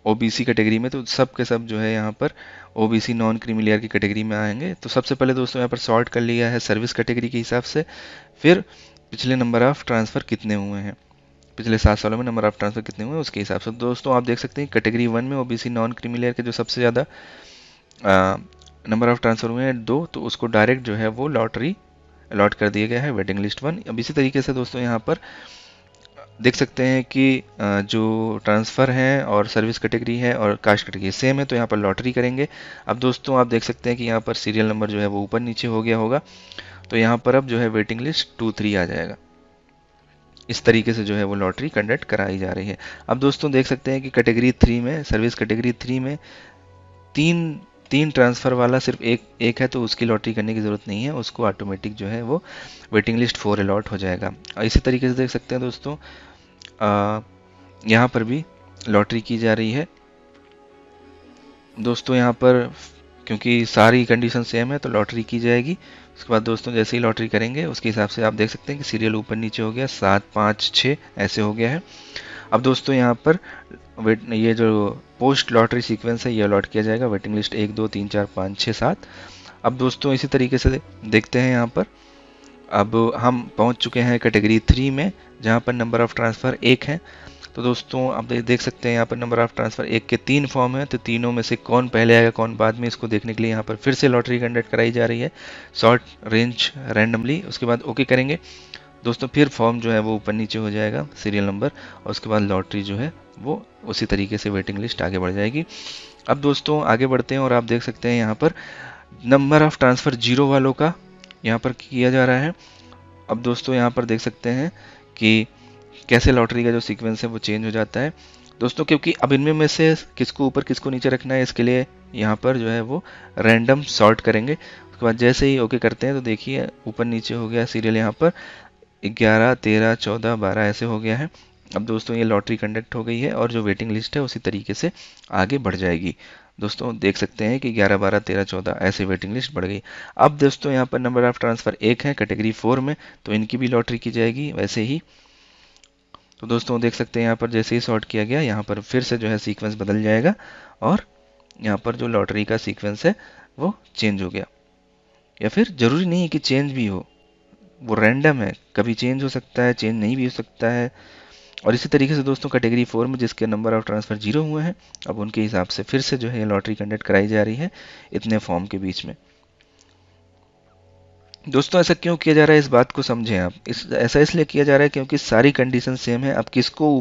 ओबीसी कैटेगरी में, तो सब के सब जो है यहाँ पर ओबीसी नॉन क्रीमी लेयर की कैटेगरी में आएंगे। तो सबसे पहले दोस्तों यहाँ पर सॉर्ट कर लिया है सर्विस कैटेगरी के हिसाब से, फिर पिछले नंबर ऑफ ट्रांसफ़र कितने हुए हैं, पिछले 7 सालों में नंबर ऑफ ट्रांसफ़र कितने हुए हैं उसके हिसाब से। दोस्तों आप देख सकते हैं कैटेगरी 1 में ओबीसी नॉन क्रीमी लेयर के जो सबसे ज़्यादा नंबर ऑफ ट्रांसफ़र हुए हैं 2, तो उसको डायरेक्ट जो है वो लॉटरी अलॉट कर दिया गया है वेटिंग लिस्ट 1। अब इसी तरीके से दोस्तों यहाँ पर देख सकते हैं कि जो ट्रांसफ़र है और सर्विस कैटेगरी है और कास्ट कैटेगरी सेम है, तो यहाँ पर लॉटरी करेंगे। अब दोस्तों आप देख सकते हैं कि यहाँ पर सीरियल नंबर जो है वो ऊपर नीचे हो गया होगा, तो यहाँ पर अब जो है वेटिंग लिस्ट 2, 3 आ जाएगा। इस तरीके से जो है वो लॉटरी कंडक्ट कराई जा रही है। अब दोस्तों देख सकते हैं कि कैटेगरी 3 में, सर्विस कैटेगरी 3 में तीन ट्रांसफ़र वाला सिर्फ एक है, तो उसकी लॉटरी करने की ज़रूरत नहीं है, उसको ऑटोमेटिक जो है वो वेटिंग लिस्ट 4 अलॉट हो जाएगा। इसी तरीके से देख सकते हैं दोस्तों यहाँ पर भी लॉटरी की जा रही है। दोस्तों यहाँ पर क्योंकि सारी कंडीशन सेम है तो लॉटरी की जाएगी। उसके बाद दोस्तों जैसे ही लॉटरी करेंगे उसके हिसाब से आप देख सकते हैं कि सीरियल ऊपर नीचे हो गया, 7, 5, 6 ऐसे हो गया है। अब दोस्तों यहाँ पर ये जो पोस्ट लॉटरी सीक्वेंस है ये अलॉट किया जाएगा, वेटिंग लिस्ट 1, 2, 3, 4, 5, 6, 7। अब दोस्तों इसी तरीके से देखते हैं यहाँ पर, अब हम पहुँच चुके हैं कैटेगरी 3 में जहाँ पर नंबर ऑफ़ ट्रांसफ़र 1 है। तो दोस्तों आप देख सकते हैं यहाँ पर नंबर ऑफ़ ट्रांसफ़र 1 के 3 फॉर्म हैं, तो तीनों में से कौन पहले आएगा कौन बाद में, इसको देखने के लिए यहाँ पर फिर से लॉटरी कंडक्ट कराई जा रही है शॉर्ट रेंज रैंडमली। उसके बाद ओके करेंगे दोस्तों, फिर फॉर्म जो है वो ऊपर नीचे हो जाएगा सीरियल नंबर, और उसके बाद लॉटरी जो है वो उसी तरीके से वेटिंग लिस्ट आगे बढ़ जाएगी। अब दोस्तों आगे बढ़ते हैं और आप देख सकते हैं यहाँ पर नंबर ऑफ ट्रांसफ़र 0 वालों का यहाँ पर किया जा रहा है। अब दोस्तों यहाँ पर देख सकते हैं कि कैसे लॉटरी का जो सीक्वेंस है वो चेंज हो जाता है दोस्तों, क्योंकि अब इनमें में से किसको ऊपर किसको नीचे रखना है, इसके लिए यहाँ पर जो है वो रैंडम सॉर्ट करेंगे। उसके बाद जैसे ही ओके करते हैं तो देखिए ऊपर नीचे हो गया सीरियल, यहाँ पर 11, 13, 14, 12 ऐसे हो गया है। अब दोस्तों ये लॉटरी कंडक्ट हो गई है और जो वेटिंग लिस्ट है उसी तरीके से आगे बढ़ जाएगी। दोस्तों देख सकते हैं कि 11, 12, 13, 14 ऐसे वेटिंग लिस्ट बढ़ गई। अब दोस्तों यहाँ पर नंबर ऑफ ट्रांसफ़र 1 है कैटेगरी 4 में, तो इनकी भी लॉटरी की जाएगी वैसे ही। तो दोस्तों देख सकते हैं यहाँ पर जैसे ही सॉर्ट किया गया यहाँ पर फिर से जो है सीक्वेंस बदल जाएगा और यहाँ पर जो लॉटरी का सीक्वेंस है वो चेंज हो गया। या फिर ज़रूरी नहीं है कि चेंज भी हो, वो रैंडम है, कभी चेंज हो सकता है, चेंज नहीं भी हो सकता है। और इसी तरीके से दोस्तों कैटेगरी 4 में जिसके नंबर ऑफ ट्रांसफ़र 0 हुए हैं, अब उनके हिसाब से फिर से जो है लॉटरी कंडक्ट कराई जा रही है इतने फॉर्म के बीच में। दोस्तों ऐसा क्यों किया जा रहा है इस बात को समझें आप। ऐसा इसलिए किया जा रहा है क्योंकि सारी कंडीशन सेम है, अब किसको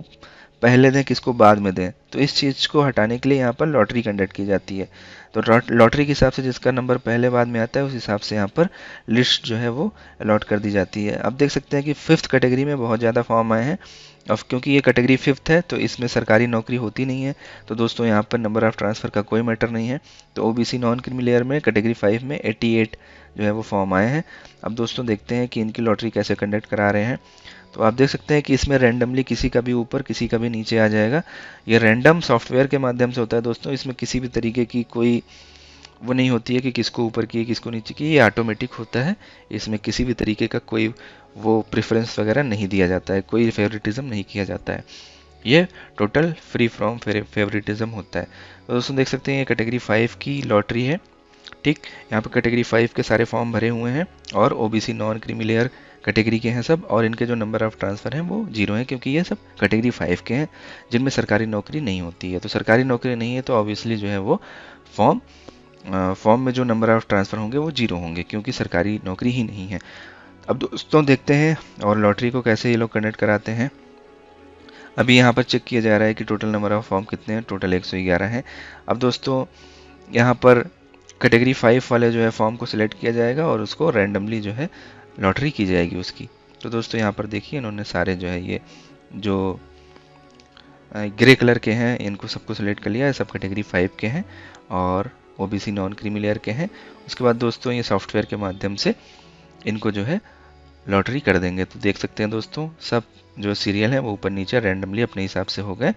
पहले दें किसको बाद में दें, तो इस चीज़ को हटाने के लिए यहाँ पर लॉटरी कंडक्ट की जाती है। तो लॉटरी के हिसाब से जिसका नंबर पहले बाद में आता है उस हिसाब से यहाँ पर लिस्ट जो है वो अलॉट कर दी जाती है। अब देख सकते हैं कि 5th कैटेगरी में बहुत ज़्यादा फॉर्म आए हैं। अब क्योंकि ये कैटेगरी 5th है तो इसमें सरकारी नौकरी होती नहीं है, तो दोस्तों यहाँ पर नंबर ऑफ़ ट्रांसफ़र का कोई मैटर नहीं है। तो ओबीसी नॉन क्रीमी लेयर में कैटेगरी 5 में 88 जो है वो फॉर्म आए हैं। अब दोस्तों देखते हैं कि इनकी लॉटरी कैसे कंडक्ट करा रहे हैं। तो आप देख सकते हैं कि इसमें रैंडमली किसी का भी ऊपर किसी का भी नीचे आ जाएगा। ये रैंडम सॉफ्टवेयर के माध्यम से होता है दोस्तों, इसमें किसी भी तरीके की कोई वो नहीं होती है कि किसको ऊपर की किसको नीचे की, ये ऑटोमेटिक होता है। इसमें किसी भी तरीके का कोई वो प्रेफरेंस वगैरह नहीं दिया जाता है, कोई फेवरेटिज्म नहीं किया जाता है, ये टोटल फ्री फ्रॉम फेवरेटिज्म होता है। तो दोस्तों देख सकते हैं ये कैटेगरी 5 की लॉटरी है। ठीक, यहाँ पर कैटेगरी 5 के सारे फॉर्म भरे हुए हैं और OBC non creamy layer category के हैं सब, और इनके जो नंबर ऑफ ट्रांसफ़र हैं वो 0 हैं क्योंकि ये सब कैटेगरी 5 के हैं जिनमें सरकारी नौकरी नहीं होती है। तो सरकारी नौकरी नहीं है तो ऑब्वियसली जो है वो फॉर्म में जो नंबर ऑफ ट्रांसफ़र होंगे वो 0 होंगे क्योंकि सरकारी नौकरी ही नहीं है। अब दोस्तों देखते हैं और लॉटरी को कैसे ये लोग कंडक्ट कराते हैं। अभी यहाँ पर चेक किया जा रहा है कि टोटल नंबर ऑफ फॉर्म कितने हैं, टोटल 111 हैं। अब दोस्तों यहाँ पर कैटेगरी 5 वाले जो है फॉर्म को सिलेक्ट किया जाएगा और उसको रैंडमली जो है लॉटरी की जाएगी उसकी। तो दोस्तों यहाँ पर देखिए इन्होंने सारे जो है ये जो ग्रे कलर के हैं इनको सबको सिलेक्ट कर लिया है, सब कैटेगरी 5 के हैं और ओबीसी नॉन क्रीमी लेयर के हैं। उसके बाद दोस्तों ये सॉफ्टवेयर के माध्यम से इनको जो है लॉटरी कर देंगे। तो देख सकते हैं दोस्तों सब जो सीरियल है वो ऊपर नीचे रैंडमली अपने हिसाब से हो गए।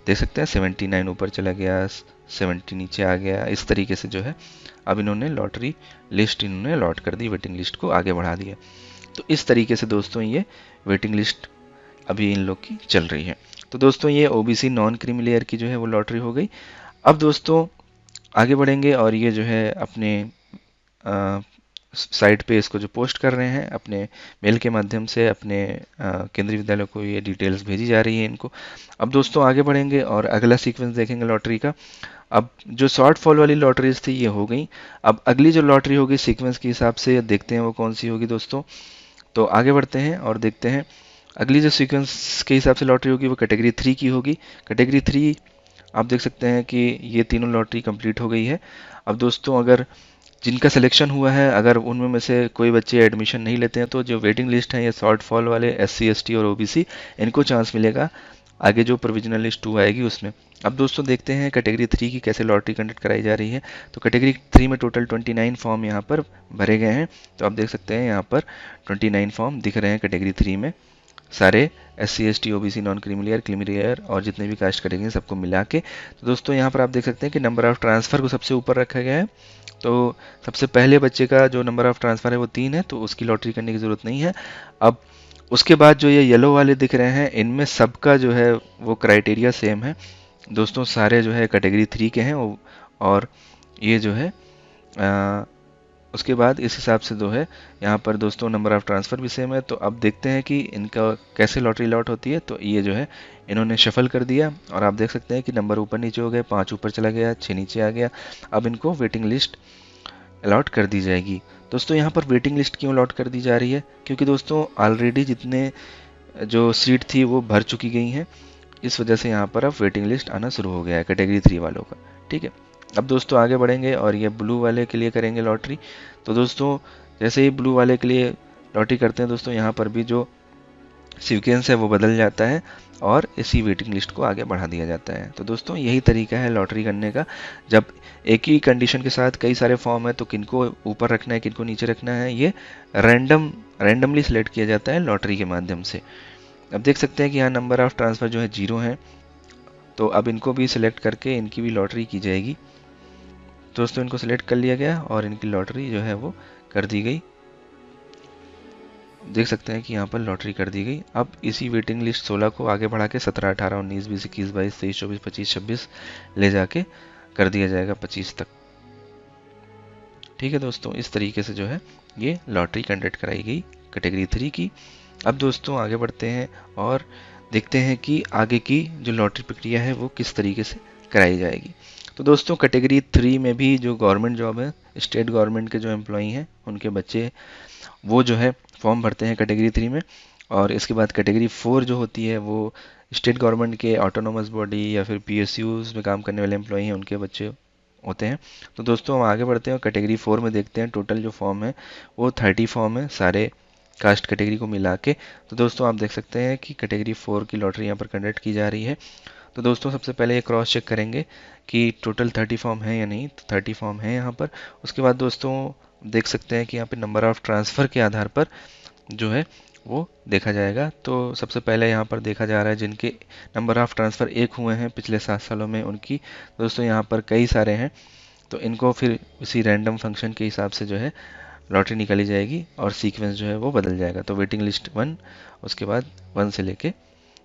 देख सकते हैं 79 ऊपर चला गया, 70 नीचे आ गया, इस तरीके से जो है अब इन्होंने लॉटरी लिस्ट इन्होंने अलॉट कर दी, वेटिंग लिस्ट को आगे बढ़ा दिया। तो इस तरीके से दोस्तों ये वेटिंग लिस्ट अभी इन लोग की चल रही है। तो दोस्तों ये ओबीसी नॉन क्रीमी लेयर की जो है वो लॉटरी हो गई। अब दोस्तों आगे बढ़ेंगे और ये जो है अपने साइट पे इसको जो पोस्ट कर रहे हैं अपने मेल के माध्यम से अपने केंद्रीय विद्यालय को ये डिटेल्स भेजी जा रही है इनको। अब दोस्तों आगे बढ़ेंगे और अगला सीक्वेंस देखेंगे लॉटरी का। अब जो शॉर्ट फॉल वाली लॉटरीज थी ये हो गई। अब अगली जो लॉटरी होगी सीक्वेंस के हिसाब से देखते हैं वो कौन सी होगी दोस्तों। तो आगे बढ़ते हैं और देखते हैं अगली जो सीक्वेंस के हिसाब से लॉटरी होगी वो कैटेगरी 3 की होगी। कैटेगरी 3 आप देख सकते हैं कि ये तीनों लॉटरी कंप्लीट हो गई है। अब दोस्तों अगर जिनका सिलेक्शन हुआ है अगर उनमें में से कोई बच्चे एडमिशन नहीं लेते हैं तो जो वेटिंग लिस्ट है ये शॉर्ट फॉल वाले SC ST और OBC इनको चांस मिलेगा आगे जो प्रोविजनल लिस्ट 2 आएगी उसमें। अब दोस्तों देखते हैं कैटेगरी 3 की कैसे लॉटरी कंडक्ट कराई जा रही है। तो कैटेगरी 3 में टोटल 29 फॉर्म यहाँ पर भरे गए हैं। तो आप देख सकते हैं यहाँ पर 29 फॉर्म दिख रहे हैं कैटेगरी 3 में, सारे SC ST OBC non creamy layer और जितने भी कास्ट करेंगे सबको मिला के। तो दोस्तों यहाँ पर आप देख सकते हैं कि नंबर ऑफ़ ट्रांसफ़र को सबसे ऊपर रखा गया है। तो सबसे पहले बच्चे का जो नंबर ऑफ़ ट्रांसफ़र है वो 3 है तो उसकी लॉटरी करने की ज़रूरत नहीं है। अब उसके बाद जो ये येलो वाले दिख रहे हैं इनमें सबका जो है वो क्राइटेरिया सेम है दोस्तों, सारे जो है कैटेगरी 3 के हैं और ये जो है उसके बाद इस हिसाब से जो है यहाँ पर दोस्तों नंबर ऑफ़ ट्रांसफ़र भी सेम है। तो अब देखते हैं कि इनका कैसे लॉटरी अलॉट होती है। तो ये जो है इन्होंने शफल कर दिया और आप देख सकते हैं कि नंबर ऊपर नीचे हो गए, 5 ऊपर चला गया, 6 नीचे आ गया। अब इनको वेटिंग लिस्ट अलॉट कर दी जाएगी। दोस्तों यहाँ पर वेटिंग लिस्ट क्यों अलॉट कर दी जा रही है, क्योंकि दोस्तों ऑलरेडी जितने जो सीट थी वो भर चुकी गई हैं, इस वजह से यहाँ पर अब वेटिंग लिस्ट आना शुरू हो गया है कैटेगरी 3 वालों का। ठीक है, अब दोस्तों आगे बढ़ेंगे और ये ब्लू वाले के लिए करेंगे लॉटरी। तो दोस्तों जैसे ही ब्लू वाले के लिए लॉटरी करते हैं दोस्तों, यहाँ पर भी जो सीक्वेंस है वो बदल जाता है और इसी वेटिंग लिस्ट को आगे बढ़ा दिया जाता है। तो दोस्तों यही तरीका है लॉटरी करने का। जब एक ही कंडीशन के साथ कई सारे फॉर्म है तो किनको ऊपर रखना है किनको नीचे रखना है, ये रैंडमली सिलेक्ट किया जाता है लॉटरी के माध्यम से। अब देख सकते हैं कि यहाँ नंबर ऑफ ट्रांसफ़र जो है 0 है, तो अब इनको भी सिलेक्ट करके इनकी भी लॉटरी की जाएगी। दोस्तों इनको सिलेक्ट कर लिया गया और इनकी लॉटरी जो है वो कर दी गई। देख सकते हैं कि यहाँ पर लॉटरी कर दी गई। अब इसी वेटिंग लिस्ट 16 को आगे बढ़ा के 17, 18, 19, 20, 21, 22, 23, 24, 25, 26 ले जाके कर दिया जाएगा 25 तक। ठीक है दोस्तों, इस तरीके से जो है ये लॉटरी कंडक्ट कराई गई कैटेगरी 3 की। अब दोस्तों आगे बढ़ते हैं और देखते हैं कि आगे की जो लॉटरी प्रक्रिया है वो किस तरीके से कराई जाएगी। तो दोस्तों कैटेगरी 3 में भी जो गवर्नमेंट जॉब है, स्टेट गवर्नमेंट के जो एम्प्लॉई हैं उनके बच्चे वो जो है फॉर्म भरते हैं कैटेगरी 3 में। और इसके बाद कैटेगरी 4 जो होती है वो स्टेट गवर्नमेंट के ऑटोनोमस बॉडी या फिर पीएसयूज में काम करने वाले एम्प्लॉई हैं उनके बच्चे होते हैं। तो दोस्तों हम आगे बढ़ते हैं और कैटेगरी 4 में देखते हैं। टोटल जो फॉर्म है वो 30 फॉर्म है सारे कास्ट कैटेगरी को मिला के। तो दोस्तों आप देख सकते हैं कि कैटेगरी 4 की लॉटरी यहाँ पर कंडक्ट की जा रही है। तो दोस्तों सबसे पहले ये क्रॉस चेक करेंगे कि टोटल 30 फॉर्म है या नहीं। तो 30 फॉर्म है यहाँ पर। उसके बाद दोस्तों देख सकते हैं कि यहाँ पे नंबर ऑफ़ ट्रांसफ़र के आधार पर जो है वो देखा जाएगा। तो सबसे पहले यहाँ पर देखा जा रहा है जिनके नंबर ऑफ़ ट्रांसफ़र 1 हुए हैं पिछले 7 सालों में उनकी। दोस्तों यहाँ पर कई सारे हैं, तो इनको फिर इसी रैंडम फंक्शन के हिसाब से जो है लॉटरी निकाली जाएगी और सीक्वेंस जो है वो बदल जाएगा। तो वेटिंग लिस्ट 1, उसके बाद 1 से लेके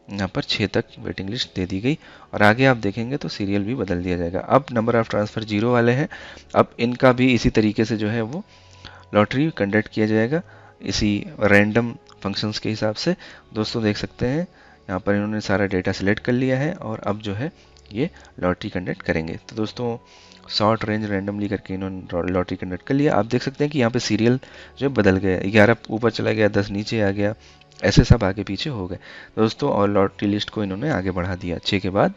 यहाँ पर 6 तक वेटिंग लिस्ट दे दी गई। और आगे आप देखेंगे तो सीरियल भी बदल दिया जाएगा। अब नंबर ऑफ़ ट्रांसफ़र 0 वाले हैं, अब इनका भी इसी तरीके से जो है वो लॉटरी कंडक्ट किया जाएगा इसी रैंडम फंक्शंस के हिसाब से। दोस्तों देख सकते हैं यहाँ पर इन्होंने सारा डेटा सिलेक्ट कर लिया है और अब जो है ये लॉटरी कंडक्ट करेंगे। तो दोस्तों शॉर्ट रेंज रैंडमली करके इन्होंने लॉटरी कंडक्ट कर लिया। आप देख सकते हैं कि यहाँ पे सीरियल जो है बदल गया, 11 ऊपर चला गया, 10 नीचे आ गया, ऐसे सब आगे पीछे हो गए दोस्तों। और लॉटरी लिस्ट को इन्होंने आगे बढ़ा दिया 6 के बाद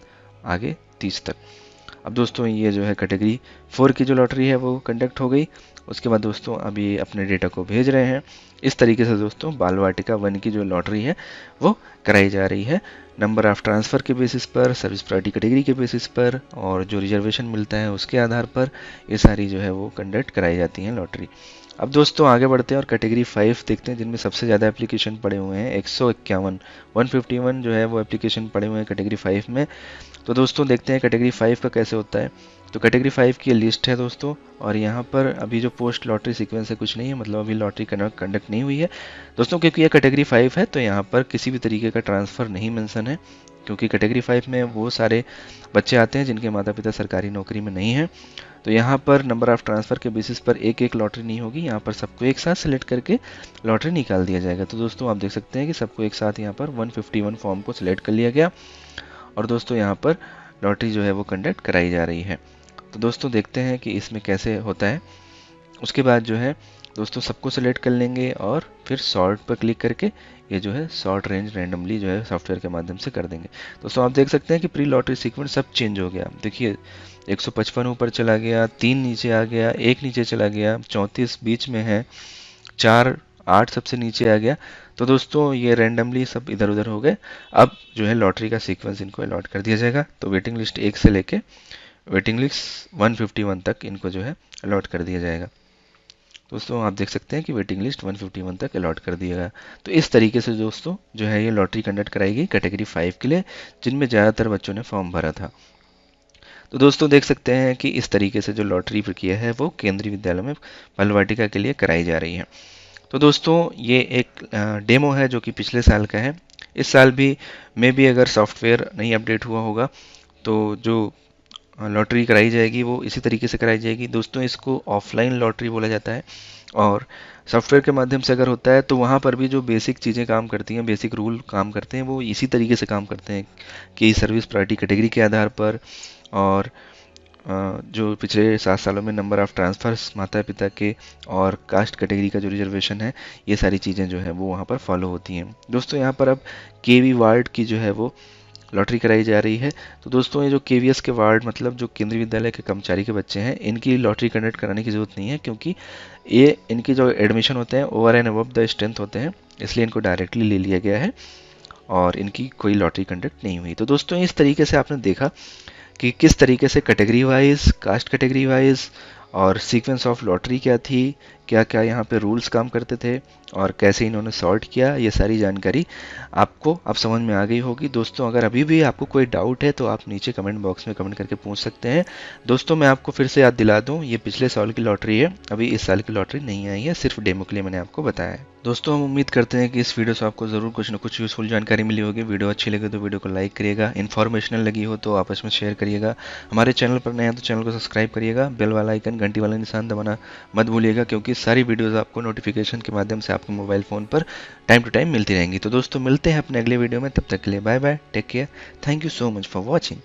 आगे 30 तक। अब दोस्तों ये जो है कैटेगरी 4 की जो लॉटरी है वो कंडक्ट हो गई। उसके बाद दोस्तों अभी अपने डेटा को भेज रहे हैं। इस तरीके से दोस्तों बाल वाटिका 1 की जो लॉटरी है वो कराई जा रही है नंबर ऑफ़ ट्रांसफ़र के बेसिस पर, सर्विस प्रायोरिटी कैटेगरी के बेसिस पर और जो रिजर्वेशन मिलता है उसके आधार पर ये सारी जो है वो कंडक्ट कराई जाती हैं लॉटरी। अब दोस्तों आगे बढ़ते हैं और कैटेगरी 5 देखते हैं जिनमें सबसे ज़्यादा एप्लीकेशन पड़े हुए हैं। 151 151 जो है वो एप्लीकेशन पड़े हुए हैं कैटेगरी 5 में। तो दोस्तों देखते हैं कैटेगरी 5 का कैसे होता है। तो कैटेगरी 5 की लिस्ट है दोस्तों, और यहाँ पर अभी जो पोस्ट लॉटरी सीक्वेंस है कुछ नहीं है, मतलब अभी लॉटरी कंडक्ट नहीं हुई है दोस्तों। क्योंकि ये कैटेगरी 5 है तो यहाँ पर किसी भी तरीके का ट्रांसफ़र नहीं मेंशन है, क्योंकि कैटेगरी 5 में वो सारे बच्चे आते हैं जिनके माता पिता सरकारी नौकरी में नहीं हैं। तो यहाँ पर नंबर ऑफ़ ट्रांसफ़र के बेसिस पर एक एक लॉटरी नहीं होगी, यहाँ पर सबको एक साथ सेलेक्ट करके लॉटरी निकाल दिया जाएगा। तो दोस्तों आप देख सकते हैं कि सबको एक साथ यहाँ पर 151 फॉर्म को सिलेक्ट कर लिया गया और दोस्तों यहाँ पर लॉटरी जो है वो कंडक्ट कराई जा रही है। तो दोस्तों देखते हैं कि इसमें कैसे होता है। उसके बाद जो है दोस्तों सबको सेलेक्ट कर लेंगे और फिर सॉर्ट पर क्लिक करके ये जो है सॉर्ट रेंज रैंडमली जो है सॉफ्टवेयर के माध्यम से कर देंगे। दोस्तों आप देख सकते हैं कि प्री लॉटरी सीक्वेंस सब चेंज हो गया। देखिए 155 ऊपर चला गया, 3 नीचे आ गया, 1 नीचे चला गया, 34 बीच में है, 4 8 सबसे नीचे आ गया। तो दोस्तों ये रैंडमली सब इधर उधर हो गए। अब जो है लॉटरी का सीक्वेंस इनको अलॉट कर दिया जाएगा। तो वेटिंग लिस्ट 1 से लेके वेटिंग लिस्ट 151 तक इनको जो है अलॉट कर दिया जाएगा। दोस्तों आप देख सकते हैं कि वेटिंग लिस्ट 151 तक अलॉट कर दिया गया। तो इस तरीके से दोस्तों जो है ये लॉटरी कंडक्ट कराई गई कैटेगरी 5 के लिए, जिनमें ज़्यादातर बच्चों ने फॉर्म भरा था। तो दोस्तों देख सकते हैं कि इस तरीके से जो लॉटरी प्रक्रिया है वो केंद्रीय विद्यालय में बाल वाटिका के लिए कराई जा रही है। तो दोस्तों ये एक डेमो है जो कि पिछले साल का है। इस साल भी मे बी अगर सॉफ्टवेयर नहीं अपडेट हुआ होगा तो जो लॉटरी कराई जाएगी वो इसी तरीके से कराई जाएगी। दोस्तों इसको ऑफलाइन लॉटरी बोला जाता है और सॉफ्टवेयर के माध्यम से अगर होता है तो वहाँ पर भी जो बेसिक चीज़ें काम करती हैं, बेसिक रूल काम करते हैं, वो इसी तरीके से काम करते हैं कि सर्विस प्रायोरिटी कैटेगरी के आधार पर और जो पिछले 7 सालों में नंबर ऑफ़ ट्रांसफ़र्स माता पिता के और कास्ट कैटेगरी का जो रिजर्वेशन है, ये सारी चीज़ें जो है वो वहाँ पर फॉलो होती हैं। दोस्तों यहाँ पर अब केवी वार्ड की जो है वो लॉटरी कराई जा रही है। तो दोस्तों ये जो केवीएस के वार्ड मतलब जो केंद्रीय विद्यालय के कर्मचारी के बच्चे हैं, इनकी लॉटरी कंडक्ट कराने की ज़रूरत नहीं है, क्योंकि ये इनकी जो एडमिशन होते हैं over and above the strength होते हैं, इसलिए इनको डायरेक्टली ले लिया गया है और इनकी कोई लॉटरी कंडक्ट नहीं हुई। तो दोस्तों इस तरीके से आपने देखा कि किस तरीके से category wise, caste category wise और सीक्वेंस ऑफ लॉटरी क्या थी, क्या क्या यहाँ पे रूल्स काम करते थे और कैसे इन्होंने सॉर्ट किया, ये सारी जानकारी आपको अब समझ में आ गई होगी। दोस्तों अगर अभी भी आपको कोई डाउट है तो आप नीचे कमेंट बॉक्स में कमेंट करके पूछ सकते हैं। दोस्तों मैं आपको फिर से याद दिला दूं, ये पिछले साल की लॉटरी है, अभी इस साल की लॉटरी नहीं आई है, सिर्फ डेमो के लिए मैंने आपको बताया है। दोस्तों हम उम्मीद करते हैं कि इस वीडियो से आपको ज़रूर कुछ ना कुछ यूज़फुल जानकारी मिली होगी। वीडियो अच्छी लगे तो वीडियो को लाइक करिएगा, इन्फॉर्मेशनल लगी हो तो आपस में शेयर करिएगा। हमारे चैनल पर नए हैं तो चैनल को सब्सक्राइब करिएगा, बेल वाला आइकन घंटी वाला निशान दबाना मत भूलिएगा, क्योंकि सारी वीडियोस आपको नोटिफिकेशन के माध्यम से आपके मोबाइल फ़ोन पर टाइम टू टाइम मिलती रहेंगी। तो दोस्तों मिलते हैं अपने अगले वीडियो में, तब तक के लिए bye bye, take care, thank you so much for watching.